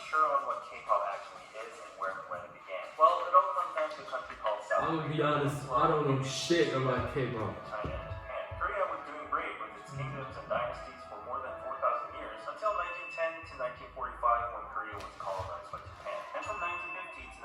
sure on what K-pop actually is and where and when it began. Well, it all comes down to a country called South Korea. I'm gonna be honest, I don't know shit about K-pop. China and Japan. Korea was doing great with its kingdoms and dynasties for more than 4,000 years until 1910 to 1945 when Korea was colonized by Japan. And from 1950 to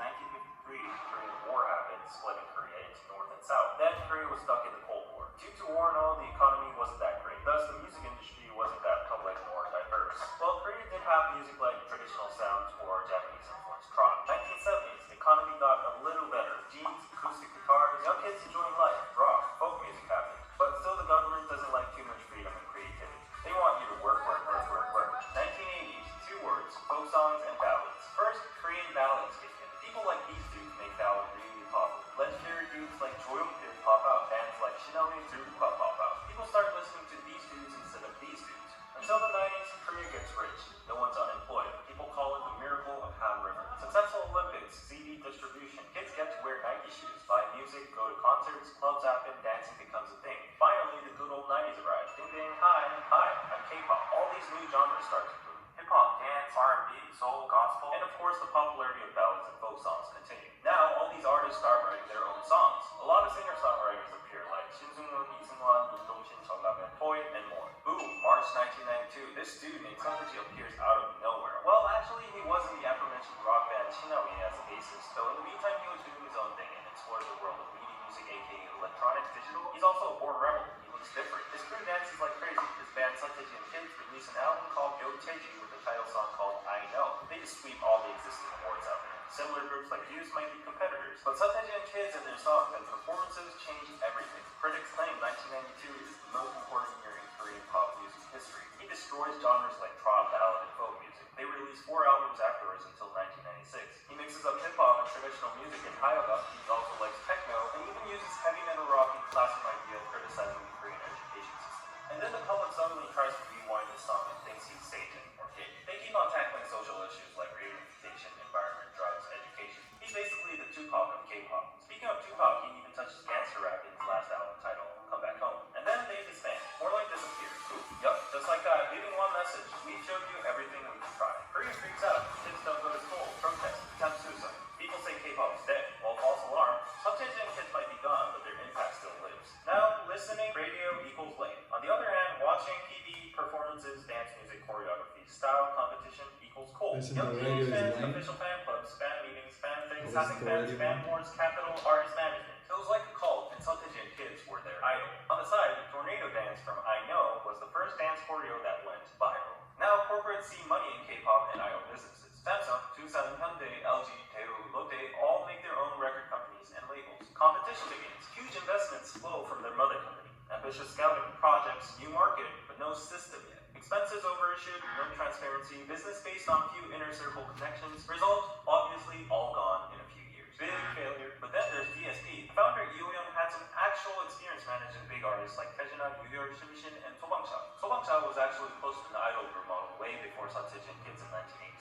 1953, the Korean War happened, splitting Korea into North and South. Then Korea was stuck in the Cold War. Due to war and all, the economy wasn't that great. Thus, the music industry wasn't that public nor diverse. While Korea did have music like traditional sounds or Japanese-influenced rock. 1970s, the economy got a little better. Jeans, acoustic guitars, young kids enjoying life, rock, folk music happened. But still, the government doesn't like too much freedom and creativity. They want you to work, work, work, work, work. 1980s, two words, folk songs and ballads. First, Korean ballads kick in. People like these dudes make ballads really popular. Legendary dudes like Joyoung pop out. Bands like Shinami and pop out. People start listening to these dudes instead of these dudes. Until the 90s, Korea gets rich. No one's unemployed. People call it the miracle of Han River. Successful Olympics, CD distribution. Kids get to wear Nike shoes, buy music, go to concerts, clubs happen, dancing becomes a thing. Finally, the good old 90s arrive. Ding ding, hi, I'm K-pop. All these new genres start to boom. Hip-hop, dance, R&B, soul, gospel, and of course the popularity of ballads and folk songs continue. Now, all these artists start writing their own songs. A lot of singer-songwriters appear like Shin Sung-moon, Lee Seung-wan, Lee Dong-shin, Chung Nam-in, Toy, and more. Boom, March 1992, this dude named SeoTaiji appears out of nowhere. Well, actually, he was in the aforementioned rock band Shinami as a bassist, though in the meantime he was doing his own thing and exploring the world of media music, aka electronic digital. He's also a born rebel. He looks different. His crew dances like crazy. His band SeoTaiji and Kids released an album called SeoTaiji with a title song called I Know. They just sweep all the existing awards out there. Similar groups like Views might be competitors, but SeoTaiji and Kids and their songs and performances changed everything. Critics claim 1992 is the most important year in Korean pop music history. He destroys genres like trot, ballad, and folk music. They released 4 albums afterwards until 1996. He mixes up hip-hop and traditional music in Hyuna. He also likes techno and even uses heavy metal rock and classic idea criticizing the Korean education system. And then the public suddenly tries to rewind his song and thinks he's Satan or gay. They keep on tackling social issues like reunification, environment, drugs, education. He's basically the Tupac of K-pop. Speaking of Tupac, he even touches gangster rap in his last album titled Come Back Home. And then they disband, more like disappear. Yup, just like that, leaving one message. We showed you everything we can try. Korea freaks out. Kids don't go to school. Protest. Attempt suicide. People say K-pop is dead. Well, false alarm. SeoTaiji and Kids might be gone, but their impact still lives. Now, listening radio equals lame. On the other hand, watching TV, performances, dance music, choreography, style, competition equals cool. Young teenage fans, official fan clubs, fan meetings, fan things, having fans, fan wars, capital, artist management. It was like a cult, and SeoTaiji and Kids were their idol. On the side, the tornado dance from I Know was the first dance choreo that went viral. Now, corporates see money in K-pop and idol businesses. Samsung, Doosan, Hyundai, LG, Daewoo, Lotte all make their own record companies and labels. Competition begins. Huge investments flow from their mother company. Ambitious scouting, projects, new market, but no system yet. Expenses overissued, no transparency, business based on few inner circle connections. Result, obviously, all gone in a few years. Big failure. But then there's DSP. Founder Yoo-young had some actual experience managing big artists like Taejuna, Yoo-yeol, Shimshin, and Sobangcha. Sobangcha was actually close to the idol group model way before SeoTaiji and Kids in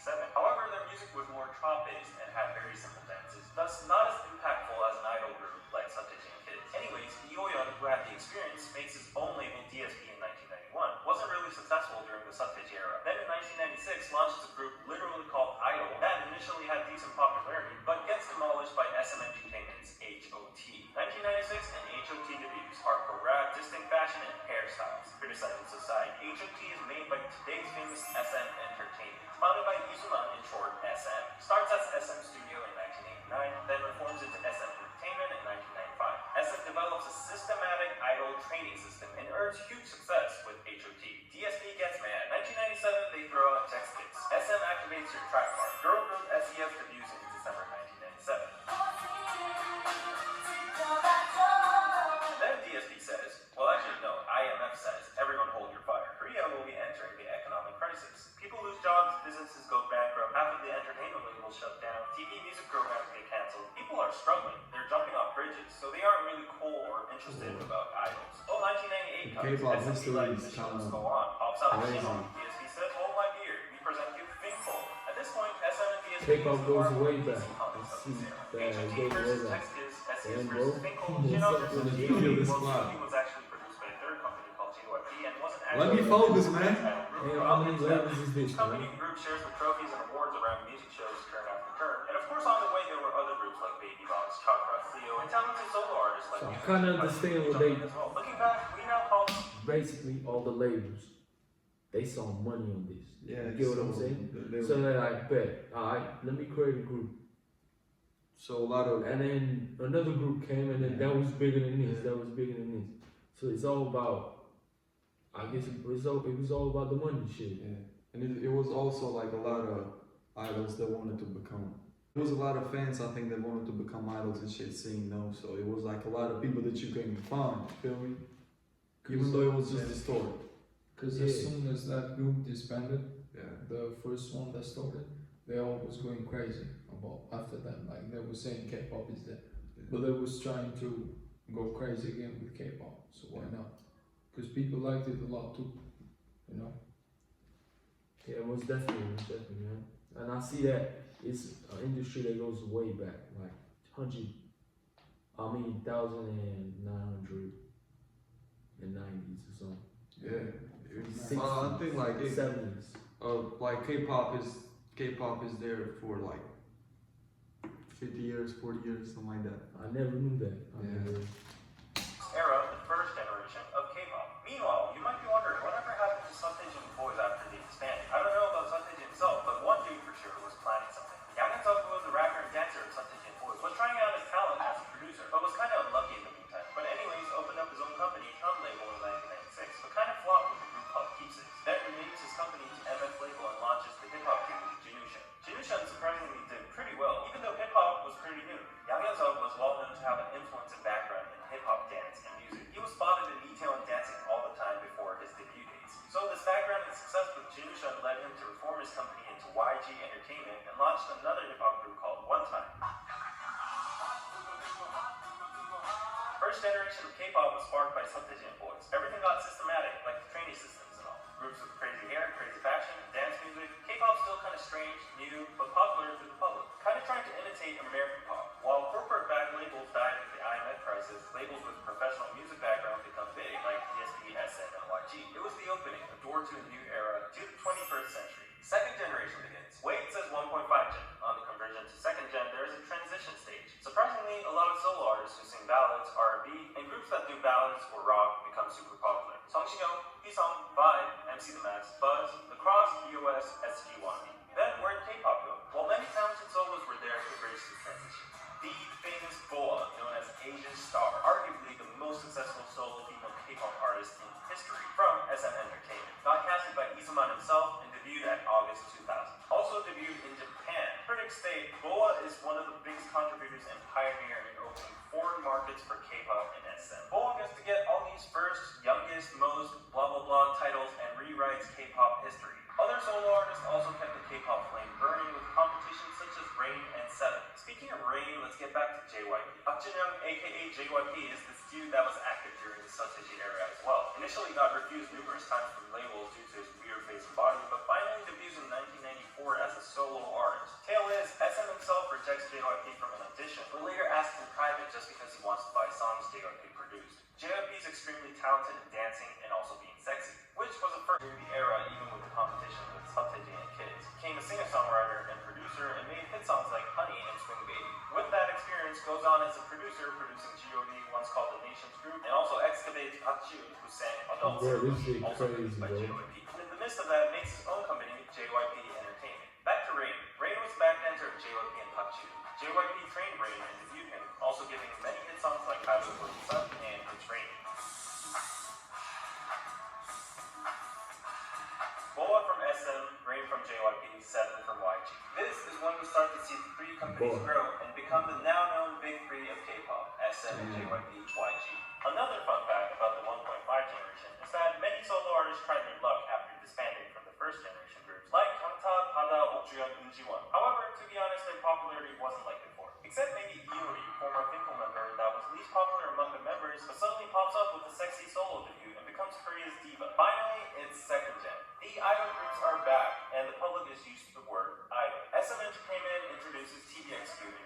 1987. However, their music was more trot-based and had very simple dances, thus not as impactful as an idol group like SeoTaiji and Kids. Anyways, Yoo-yeol, who had the experience, makes his own label DSP in 1991. Wasn't really successful during the SeoTaiji era. Then in 1996, launches a group literally called Idol that initially had decent popularity, but gets demolished by SM Entertainment's HOT. 1996 and HOT debuts hardcore rap, distinct fashion, and hairstyles. Criticizing society, HOT is made by today's famous SM Entertainment. Founded by Hyuna, in short, SM. Starts as SM Studio in 1989, then reforms into SM Entertainment in 1995. SM develops a systematic idol training system and earns huge success with HOT. DSP gets mad. 1997, they throw out text kits. SM activates your track card. Girl group SES debuts in December 1997. Then DSP says, well actually no, IMF says, everyone hold your fire. Korea will be entering the economic crisis. People lose jobs, businesses go bankrupt, half of the entertainment labels shut down, TV music programs get cancelled. People are struggling, they're jumping off bridges, so they aren't really cool or interested about idols. Well, 1998 comes, K-pop SMB history lets is the shows kind go on, pops out crazy. DSP says, hold my beer, we present you Pinkful. At this point, SM and DSP K-pop goes way back. And bro, was actually produced by a third company called JYP and wasn't actually. Let me focus, man. Hey, how many levels is this, Company group shares the trophies and awards around Baby Boss, Chakra, Cleo, and talented solo artists like So I Hyuna kind of understand what they. as well. Looking back, we now call Basically, all the labels, they saw money on this. Yeah, You get what I'm saying? So they're like, bet, alright, let me create a group. So a lot of And then another group came, and then that was bigger than this. That was bigger than this. So it's all about. I guess it was all about the money shit. Yeah, and it was also like a lot of idols that wanted to become. There was a lot of fans, I think, that wanted to become idols and shit, seeing those. So it was like a lot of people that you couldn't find. Feel me? Even though it was just a story. Because as soon as that group disbanded, Yeah. the first one that started, they all was going crazy about after them. Like they were saying K-pop is dead, but they was trying to go crazy again with K-pop. So why not? Because people liked it a lot too, you know. Yeah, most definitely, man. And I see that it's an industry that goes way back, like 1990s or something. Yeah. Well, I think like it, 70s. like K-pop is there for like 50 years, 40 years, something like that. I never knew that. era, the first generation of K-pop. Meanwhile, you might be wondering, whatever happened to SeoTaiji boys after they disbanded? I don't know about SeoTaiji himself, but one dude for sure was planning something. Yang who was the rapper and dancer of SeoTaiji boys, was trying out his talent as a producer, but was kind of unlucky in the meantime. But anyways, opened up his own company, Trump label in 1996, but kind of flopped with a group called Keepsix. Then renames his company to MF label and launches the hip-hop group Jinushan. Jinushan surprisingly did pretty well, even though hip-hop was pretty new. Yang was well known to have an influence and background in hip-hop dance and music. He was spotted in detail and dancing all the time before his debut dates. So this background and success with Jinushan led him to reform his company into YG Entertainment and launched another hip-hop group called One Time. First generation of K-pop was sparked by SeoTaiji boys. Everything got systematic, like the trainee systems and all. Groups with crazy hair, crazy fashion, dance music. K-pop's still kind of strange, new, but popular to the public. Kind of trying to imitate American pop. While corporate-backed labels died with the IMF crisis, labels with professional music background become big, like DSP, SM, and YG. It was the opening, a door to a new era, to the 21st century. Second generation begins. Wade says 1.5 gen. On the conversion to second gen, there is a transition stage. Surprisingly, a lot of solo artists who sing ballads, R&B, and groups that do ballads or rock become super popular. Songshino, Hisong, Vibe, MC The Max, Buzz, The Cross, EOS, SG1. Then where did K-pop go? While many talented solos were there to bridge the transition. The famous Boa, known as Asian Star, arguably the most successful solo female K-pop artist in history, from SM Entertainment, got casted by Izuman himself and debuted at August 2000. Also debuted in Japan. Critics say Boa is one of the biggest contributors and pioneer in opening foreign markets for K-pop and SM. Boa gets to get all these first, youngest, most, blah blah blah titles and rewrites K-pop history. Other solo artists also kept the K-pop flame burning with competitions such as Rain and Seven. Speaking of Rain, let's get back to JYP. Tae-hyung, aka JYP, is this dude that was active during the SeoTaiji era as well. Initially got refused numerous times from labels due to his weird face and body, but finally debuts in 1994 as a solo artist. Tale is, SM himself rejects JYP from an audition, but later asks in private just because he wants to buy songs JYP produced. JYP is extremely talented in dancing and also being sexy, which was a first during the era, even with the competition with SeoTaiji and Kids. Became a singer-songwriter and producer and made hit songs like Honey and Swing Baby. With that experience, goes on as a producer, producing G.O.D, once called the Nations Group, and also excavates Park-Jiun, who sang Adult Syndrome, also produced by JYP. And in the midst of that, makes his own company, JYP Entertainment. Back to Rain. Rain was the backdancer of JYP and Park-Jiun. JYP trained Rain and debuted him, also giving him many hit songs like I Will Go to Sun and It's Raining. Boa from SM, Rain from JYP, Seven from YG. This is when we start to see the three companies grow and become the now known big three of K-pop, SM, JYP, YG. Another fun fact about the 1.5 generation is that many solo artists tried their luck after disbanding from the first generation groups, like Kangta, Pada, Okjuyeon, Unjiwon. However, to be honest, their popularity wasn't like before. Except maybe Yuri, former Finkel member that was least popular among the members, but suddenly pops up with a sexy solo debut and becomes Korea's diva. Finally, it's second gen. The idol groups are back, and the public is used to the word idol. SM Entertainment introduces TVXQ in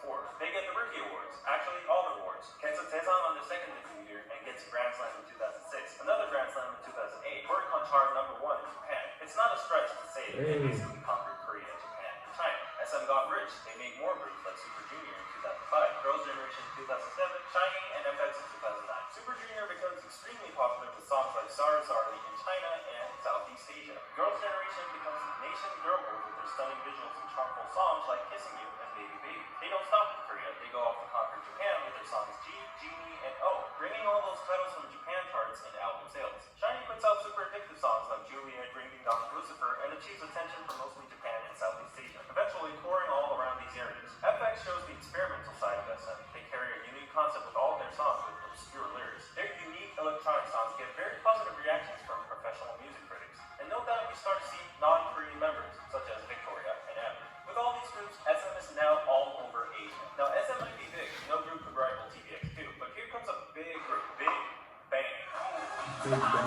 2004. They get the Rookie Awards, actually all the awards. Kenzo Tae-hyung on their second debut year and gets a Grand Slam in 2006, another Grand Slam in 2008, Oricon chart #1 in Japan. It's not a stretch to say that they basically conquered Korea, Japan, and China. SM got rich. They made more groups like Super Junior in 2005. 2007, Shiny, and FX in 2009. Super Junior becomes extremely popular with songs like Sorry Sorry in China and Southeast Asia. Girls' Generation becomes the nation girl group with their stunning visuals and charmful songs like Kissing You and Baby Baby. They don't stop in Korea, they go off to conquer Japan with their songs G, Genie, and O, bringing all those titles from Japan charts and album sales. Shiny puts out super addictive songs like Juliet, Ring Ding Dong, Lucifer, and achieves attention from mostly Japan and Southeast Asia, eventually touring all around these areas. FX shows the experimental side of SM. They carry a unique concept with all of their songs with obscure lyrics. Their unique electronic songs get very positive reactions from professional music critics. And note that we start to see non-Korean members, such as Victoria and Amber. With all these groups, SM is now all over Asia. Now, SM might be big, no group could rival TVX2, but here comes a big group, Big Bang. Big Bang.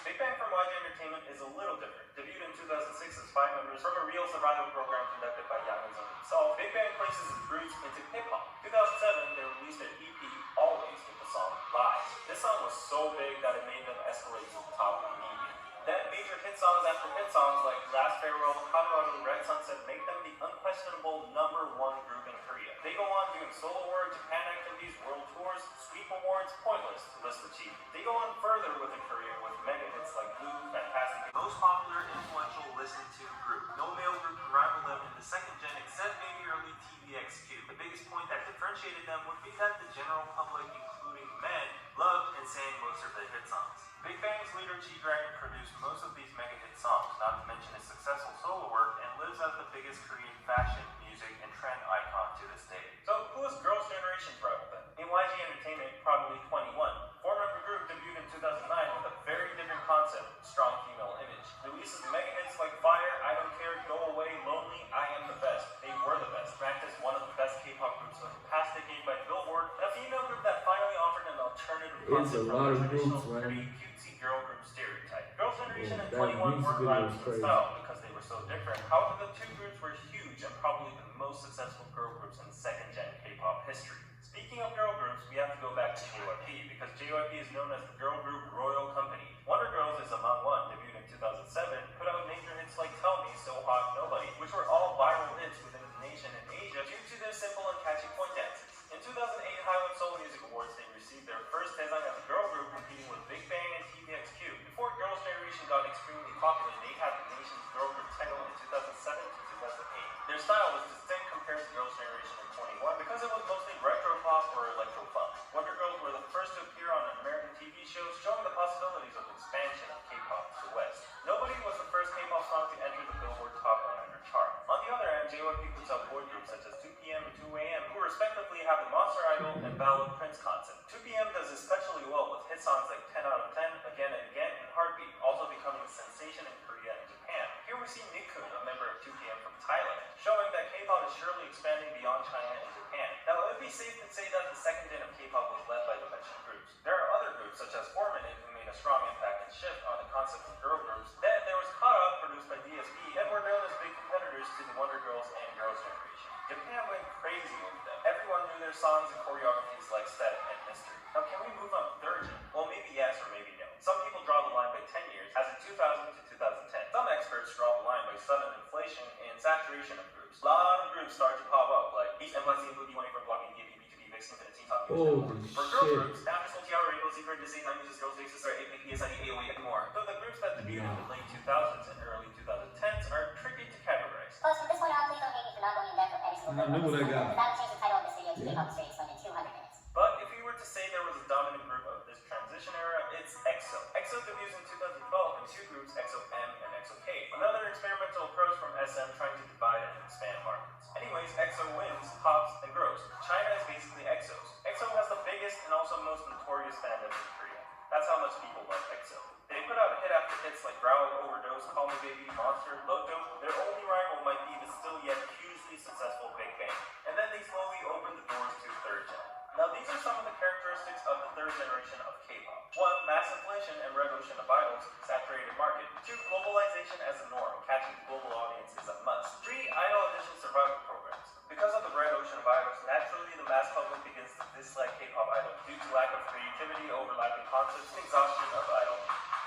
Big Bang from YG Entertainment is a little different. Debuted in 2006 as 5 members from a real survival program conducted by Yangazone himself, Big Bang places its roots into hip-hop. 2007, they released their EP, Always, with the song Lies. This song was so big that it made them escalate to the top of the media. Then major hit songs after hit songs like Last Farewell, Colorado, Red Sunset make them the unquestionable #1 group in Korea. They go on doing solo work, Japan activities, world tours, sweep awards, pointless to list achievements. They go on further within Korea with mega hits like Blue, Fantastic, most popular, influential, listened to group. No male group can rival them in the second gen except maybe early TVX2. The biggest point that differentiated them would be that the general public, including men, loved and sang most of their hit songs. Big Bang's leader G-Dragon produced most of these mega hit songs, not to mention his successful solo work, and lives as the biggest Korean fashion, music, and trend icon to this day. So who is Girls' Generation's rival then? In YG Entertainment, probably 21. Four-member group debuted in 2009 with a very different concept, strong female image. Releases mega hits like Fire, I Don't Care, Go Away, Lonely, I Am the Best. They were the best, ranked as one of the best K-pop groups of the past decade by Billboard, and a female group that finally offered an alternative concept from the traditional pretty cutesy girl group stereotype. Girls' Generation and 21 were rivals in style because they were so different. However, the two groups were huge and probably the most successful girl groups in second-gen K-pop history. Speaking of girl groups, we have to go back to JYP because JYP is known as the girl group Royal Company. Wonder Girls is among one, debuted in 2007, put out major hits like Tell Me, So Hot, Nobody, which were all viral hits within the nation and Asia due to their simple and catchy point dances. In 2008 Hyuna Seoul Music Awards, they received their first tae-hyung as a girl group competing with Big Bang and TVXQ. Before Girls' Generation got extremely popular, they had the nation's girl group title in 2007 to 2008. Their style was distinct compared to Girls' Generation in 21 because it was mostly retro pop or electro funk. Wonder Girls were the first to appear on American TV shows, showing the possibilities of expansion of K-pop to the West. Nobody was the first K-pop song to enter the Billboard Top 100 chart. On the other hand, JYP puts out boy groups such as 2PM and 2AM, who respectively have the Monster Idol and Ballad Prince concept. 2PM does especially well with hit songs like 10 out of 10, Again and Again, and Heartbeat, also becoming a sensation in Korea and Japan. Here we see Nickun, a member of 2PM from Thailand, showing that K-pop is surely expanding beyond China and Japan. Now, it would be safe to say that the second gen of K-pop was led by the mentioned groups. There are other groups, such as 4 Minute, who made a strong impact and shift on the concept of girl groups. Then there was Kara, produced by DSP, and were known as big competitors to the Wonder Girls and Girls' Generation. Japan went crazy over them. Everyone knew their songs and choreographies like Static and Mystery. Now, can we move on third gen? Well, maybe yes or maybe no. Some people draw the line by 10 years, as in 2000 to 2010. Some experts draw the line by sudden inflation and saturation of groups. A lot of groups start to pop up, like Beast, NYC, Boogie, One from Blocking, DB, B2B, Vixen, Infinity, Top, For girl groups, National Tiara, Rainbow, Secret, Disney, Nine Music, Girls, Faces, Star, AP, PSID, AOE, and more. So the groups that debuted in the late 2000s and early 2010s are tricky to categorize. Plus, from this point on, please don't hate me for not going in depth with every single I knew what I got. That would change the title of this video to K-pop History Explained in 200 minutes. But if we were to say there was a dominant group of this transition era, it's EXO. EXO debuts in 2012 in 2 groups, EXO-M and EXO-K. Another experimental approach from SM trying to divide and expand markets. Anyways, EXO wins, pops, and grows. China is basically EXO's. EXO has the biggest and also most notorious fandom in Korea. That's how much people love EXO. They put out hit after hits like Growl, Overdose, Call Me Baby, Monster, Loto. Their only rival might be the still yet hugely successful Big Bang. And then they slowly open the doors to third gen. Now these are some of the characteristics of the third generation of K-pop. 1. Mass inflation and red ocean of idols, saturated market. 2. Globalization as a norm, catching the global audience is a must. 3. Idol audition survival programs. Because of the red ocean of idols, naturally the mass public begins to dislike K-pop idols due to lack of creativity, overlapping concepts, and exhaustion of idol.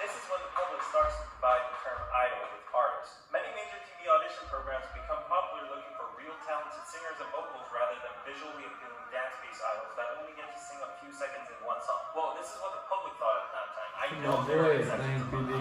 This is when the public starts to divide the term idol with artist. Many major TV auditions I My know there are boy, exceptions. man, PD.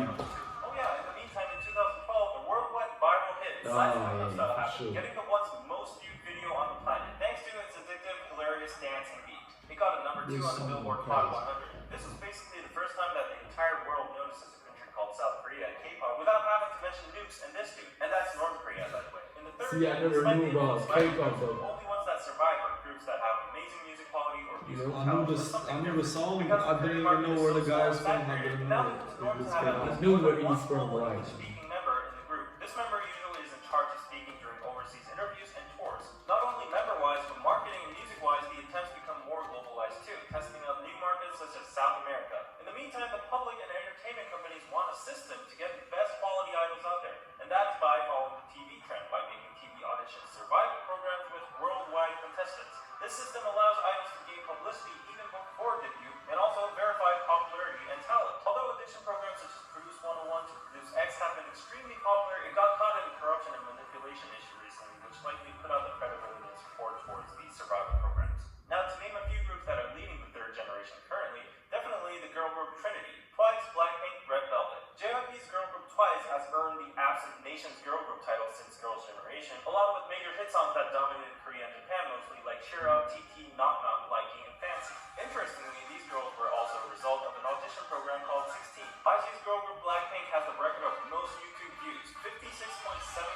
Oh yeah, in the meantime, in 2012, the worldwide viral hit, Oh, Slice yeah, Style for happened, sure. getting the once most viewed video on the planet, thanks to its addictive, hilarious dancing beat. It got a number 2 This on the song Billboard is Hot crazy. 100. This was basically the first time that the entire world notices a country called South Korea and K-pop without having to mention nukes and this dude. And that's North Korea, by the way. In the third See, I never despite knew the about most viral K-pop groups, though. the only ones that survive are groups that have amazing music quality or musical I knew talent. this. or something I knew the different. song. Because I didn't even know where the guy's from. I didn't know now it. it's normal It was to have at K-pop. least knew more where than he's one from, global right. English-speaking member in the group. This member usually is in charge of speaking during overseas interviews and tours. Not only member-wise, but marketing and music-wise, the attempts become more globalized too, testing out new markets such as South America. In the meantime, the public and entertainment companies want a system to get the best quality idols out there, and that is by following the TV trend, by making TV auditions survival programs with worldwide contestants. This system allows idols to gain publicity even before debut, and also verified popularity and talent. Although audition programs such as Produce 101 to Produce X have been extremely popular, it got caught in a corruption and manipulation issue recently, which likely put out the credibility and support towards these survival programs. Now, to name a few groups that are leading the third generation currently, definitely the girl group Trinity, Twice, BlackPink, Red Velvet. JYP's girl group Twice has earned the absent nation's girl group title since Girls' Generation, along with major hit songs that dominated Korea and Japan mostly, like Cheer Up, TT, Knock Knock, Likey, and Fancy. Interestingly, these girls were also a result of an audition program called 16. YG's girl group BlackPink has the record of most YouTube views, 56.7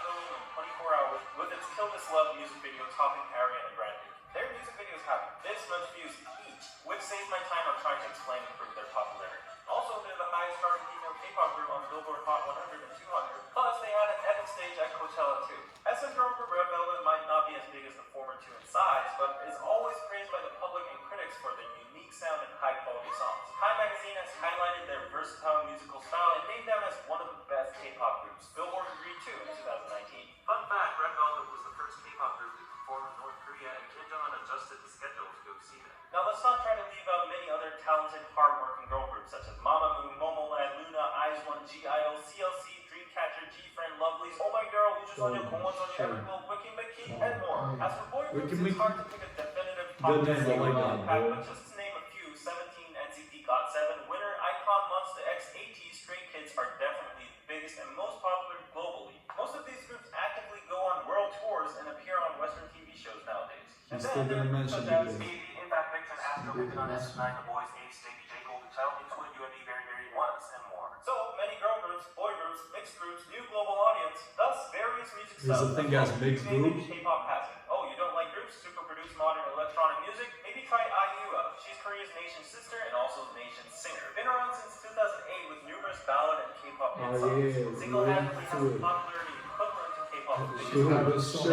million in 24 hours, with its Kill This Love music video topping Ariana Grande. Their music videos have this much views each, which saves my time on trying to explain and prove their popularity. Also, they're the highest charting female K-pop group on Billboard Hot 100 and 200, plus they had an epic stage at Coachella too. SM girl group Red Velvet might not be as big as the former two in size, but is always praised by the public and critics for their unique sound and high-quality songs. Time magazine has highlighted their versatile musical style and named them as one of the best K-pop groups. Billboard agreed too in 2019. Fun fact, Red Velvet was the first K-pop group to perform in North Korea, and Kim Jong-un adjusted the schedule to go see them. Now let's not try to leave out many other talented, hard-working girl groups such as Mamamoo, Momoland, Luna, IZ*ONE, G-Idol, CLC, Dreamcatcher, G-Friend, Lovelyz, Oh My Girl, Ujusonya, Gongwonsonya, Everglow, Wiki Miki, and more. As for boy groups, it's hard to pick a definitive top 10 Good name, I like that. but just to name a few, 17, NCT GOT7, Winner, iKON, Monsta X, AT, Stray Kids are definitely the biggest and most popular globally. Most of these groups actively go on world tours and appear on Western TV shows nowadays. And He's still gonna mention such as it. AB, Impact Victor, Astro, Wicked on S9, The Boys, Ace, Baby J, Golden Child, Intuit, UND, Very Very Ones, and more. So many girl groups, boy groups, mixed groups, new global audience, thus various music Here's styles. the thing, guys, mixed groups. K-pop has it. Oh, you don't like groups? Super produced modern electronic music? Maybe try IU out. She's Korea's nation's sister and also the nation's singer. Been around since 2008 with numerous ballad and K-pop hit songs. yeah, Single-handedly has right the popularity equivalent to K-pop. Sugar,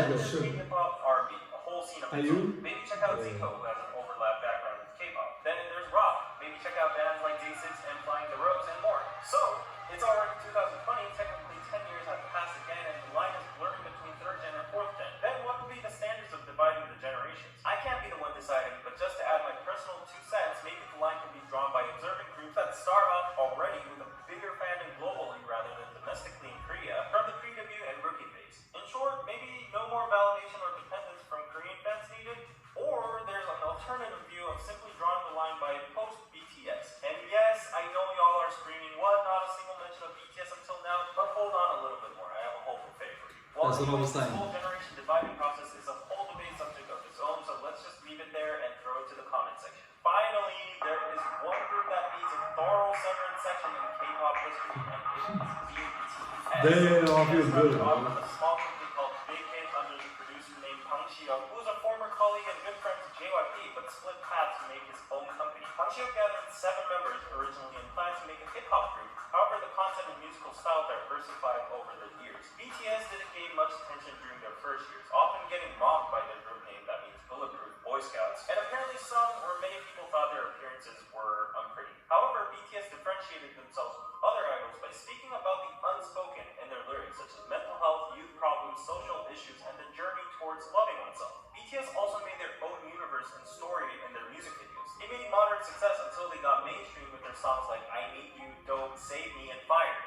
Then K-pop R&B, a whole scene of IU? Maybe check out Zico, who has an overlap background with K-pop. Then there's rock. Maybe check out bands like Day6 and Flying the Rose and more. So, it's already 2020, technically 10 years have passed again, and the line is blurring between 3rd gen and 4th gen. Then what would be the standards of dividing the generations? I can't be the one deciding, but just to add my personal 2 cents, maybe the line can be drawn by observing groups that start off already with a bigger fandom globally rather than domestically in Korea, from the pre-debut and rookie phase. In short, maybe no more validation or dependence from Korean fans needed, or there's an alternative view of simply drawing the line by post-BTS. And yes, I know y'all are screaming, what, not a single mention of BTS until now, but hold on a little bit more, I have a hopeful fate for you. That's what I was This saying. whole generation dividing process is a whole debate subject of its own, so let's just leave it there and throw it to the comment section. Finally, there is one group that needs a thorough separate section in K-pop history, and it is BTS. Damn, I feel good, Started off man. with a small company called Bighit under the producer named Bang Seo, who was a former colleague and good friend to JYP, but split paths to make his own company. Bang Seo gathered 7 members originally and planned to make a hip-hop group. However, the concept and musical style diversified over the years. BTS didn't gain much attention during their first years, often getting mocked by their group name that means Bulletproof Boy Scouts, and apparently some or many people thought their appearances were unpretty. However, BTS differentiated themselves with other idols by speaking about the unspoken in their lyrics, such as mental health, youth problems, social issues, and the journey towards loving oneself. BTS also made their own universe and story in their music videos. They made moderate success until they got mainstream with their songs like I Need You, Dope, Save Me, and Fire.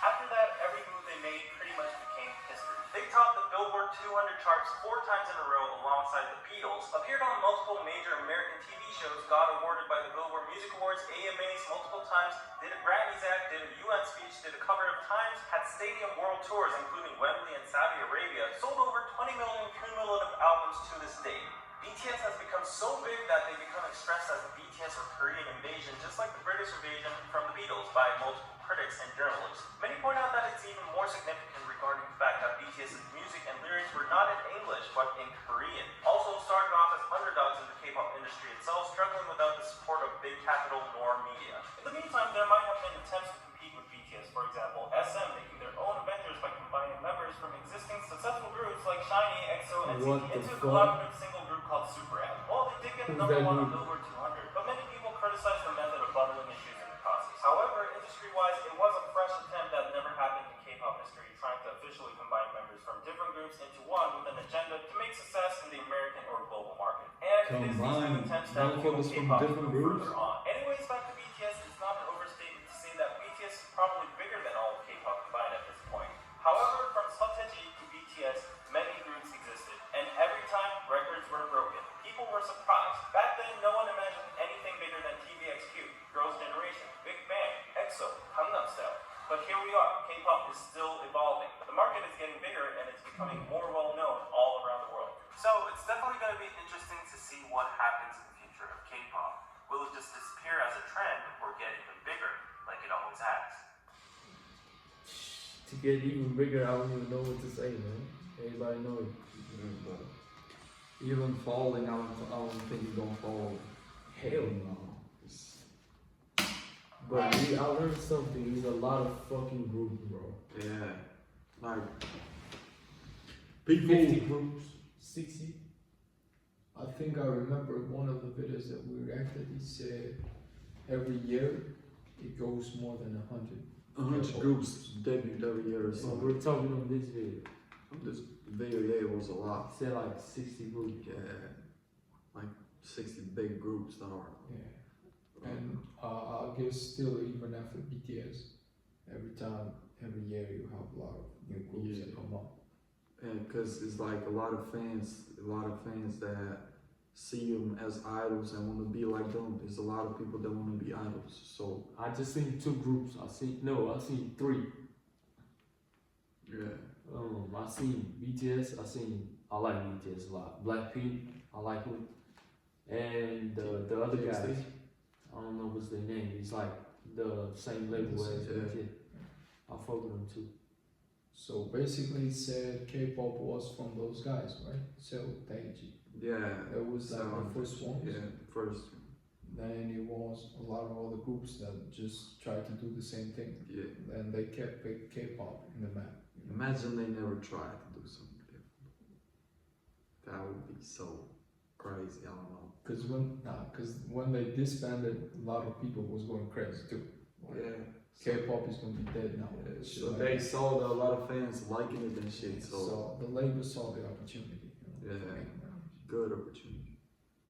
After that, every move they made pretty much became history. They topped the Billboard Billboard 200 charts 4 times in a row alongside the Beatles, appeared on multiple major American TV shows, got awarded by the Billboard Music Awards, AMAs multiple times, did a Grammys act, did a UN speech, did a cover of Times, had stadium world tours including Wembley and Saudi Arabia, sold over 20 million cumulative albums to this day. BTS has become so big that they become expressed as the BTS or Korean invasion, just like the British invasion from the Beatles by multiple critics and journalists. Many point out that it's even more significant regarding the fact that BTS's music and lyrics were not in English but in Korean. Also starting off as underdogs in the K-pop industry itself, struggling without the support of big capital nor media. In the meantime, there might have been attempts to compete with BTS. For example, SM making their own Avengers by combining members from existing successful groups like SHINee, EXO, and NCT into a collaborative single group called Superam. Well, they did get number 1 on Billboard 200, but many people criticized the method of bundling issues in the process. However, industry-wise, it was a fresh attempt that never happened in K-pop history, trying to officially combine members from different groups into one with an agenda to make success in the American or global market. And it is these new attempts that fuel K-pop to go further on. Anyways, back to BTS, it's not an overstatement to say that BTS is probably bigger than all of K-pop combined at this point. However, from SeoTaiji to BTS, many groups existed, and every time records were broken, people were surprised. Back then, no one imagined anything bigger than TVXQ, Girls' Generation, Big Bang, EXO, Gangnam Style. But here we are, K-pop is still evolving. The market is getting bigger and it's becoming more well-known all around the world. So it's definitely going to be interesting to see what happens in the future of K-pop. Will it just disappear as a trend or get even bigger, like it always has? To get even bigger, I don't even know what to say, man. Everybody know it. But even falling, I don't think it's gonna fall. Hell no. But I learned something. There's a lot of fucking groups, bro. Yeah, like 50 people. groups, 60. I think I remember one of the videos that we reacted. He said every year it goes more than 100. 100 groups debut every year or So something. we're talking on this video. This video, yeah, it was a lot. Say like 60 groups. Yeah, like 60 big groups that are. Yeah. And I guess still even after BTS, every year you have a lot of new groups that come up. And because it's like a lot of fans that see them as idols and want to be like them. There's a lot of people that want to be idols. So I just seen 2 groups. I seen 3. yeah, I seen BTS. I like BTS a lot. BlackPink, I like them. And the other guys, I don't know what's their name. It's like the same label as BTS. I fuck with them too. So basically it said K-pop was from those guys, right? SeoTaiji. yeah. That was like the first one. Yeah, first. Then it was a lot of other groups that just tried to do the same thing. Yeah. And they kept K-pop in the map. Imagine they never tried to do something different. That would be so crazy. I don't know. Because when they disbanded, a lot of people was going crazy too. Yeah. K-pop is gonna be dead now. Yeah, Shit so like they that. saw that a lot of fans liking it and shit. So So the label saw the opportunity. Yeah. to make money. good opportunity.